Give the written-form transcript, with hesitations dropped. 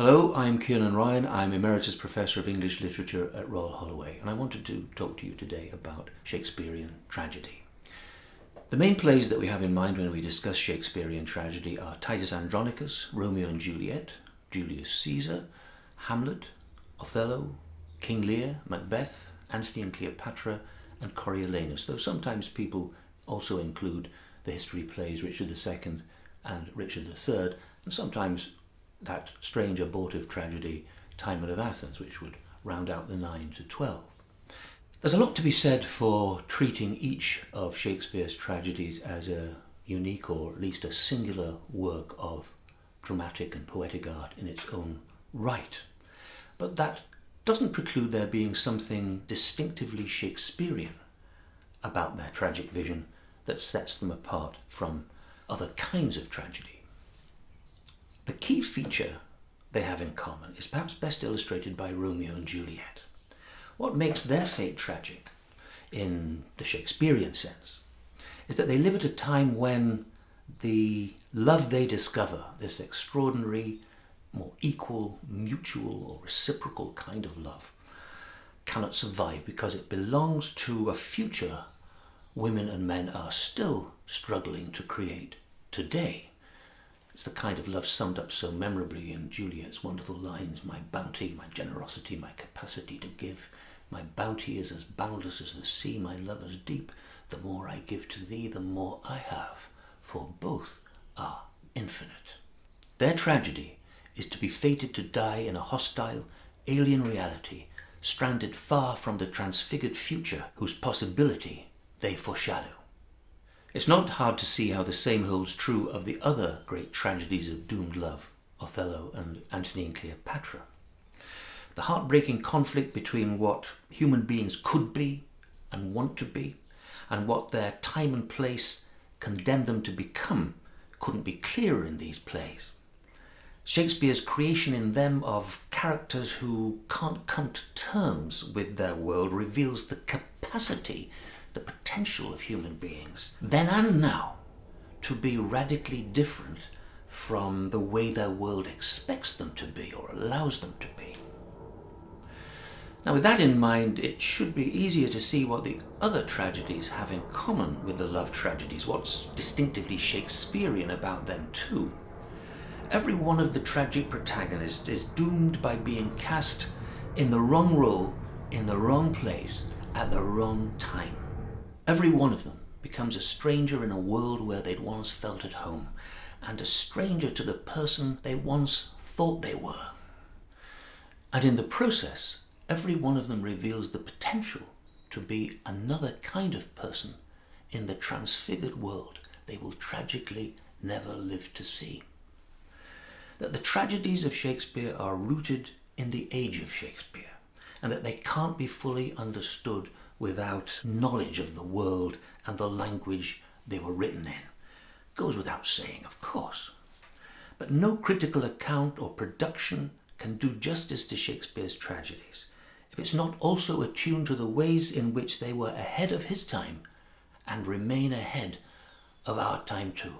Hello, I'm Kiernan Ryan. I'm Emeritus Professor of English Literature at Royal Holloway, and I wanted to talk to you today about Shakespearean tragedy. The main plays that we have in mind when we discuss Shakespearean tragedy are Titus Andronicus, Romeo and Juliet, Julius Caesar, Hamlet, Othello, King Lear, Macbeth, Antony and Cleopatra, and Coriolanus, though sometimes people also include the history plays Richard II and Richard III, and sometimes that strange abortive tragedy, Timon of Athens, which would round out the 9 to 12. There's a lot to be said for treating each of Shakespeare's tragedies as a unique, or at least a singular work of dramatic and poetic art in its own right. But that doesn't preclude there being something distinctively Shakespearean about their tragic vision that sets them apart from other kinds of tragedy. The key feature they have in common is perhaps best illustrated by Romeo and Juliet. What makes their fate tragic, in the Shakespearean sense, is that they live at a time when the love they discover, this extraordinary, more equal, mutual or reciprocal kind of love, cannot survive because it belongs to a future women and men are still struggling to create today. It's the kind of love summed up so memorably in Juliet's wonderful lines: my bounty, my generosity, my capacity to give. My bounty is as boundless as the sea, my love as deep. The more I give to thee, the more I have, for both are infinite. Their tragedy is to be fated to die in a hostile, alien reality, stranded far from the transfigured future whose possibility they foreshadow. It's not hard to see how the same holds true of the other great tragedies of doomed love, Othello and Antony and Cleopatra. The heartbreaking conflict between what human beings could be and want to be, and what their time and place condemn them to become, couldn't be clearer in these plays. Shakespeare's creation in them of characters who can't come to terms with their world reveals the capacity, the potential of human beings, then and now, to be radically different from the way their world expects them to be or allows them to be. Now, with that in mind, it should be easier to see what the other tragedies have in common with the love tragedies, what's distinctively Shakespearean about them too. Every one of the tragic protagonists is doomed by being cast in the wrong role, in the wrong place, at the wrong time. Every one of them becomes a stranger in a world where they'd once felt at home, and a stranger to the person they once thought they were. And in the process, every one of them reveals the potential to be another kind of person in the transfigured world they will tragically never live to see. That the tragedies of Shakespeare are rooted in the age of Shakespeare, and that they can't be fully understood without knowledge of the world and the language they were written in. Goes without saying, of course. But no critical account or production can do justice to Shakespeare's tragedies if it's not also attuned to the ways in which they were ahead of his time and remain ahead of our time too.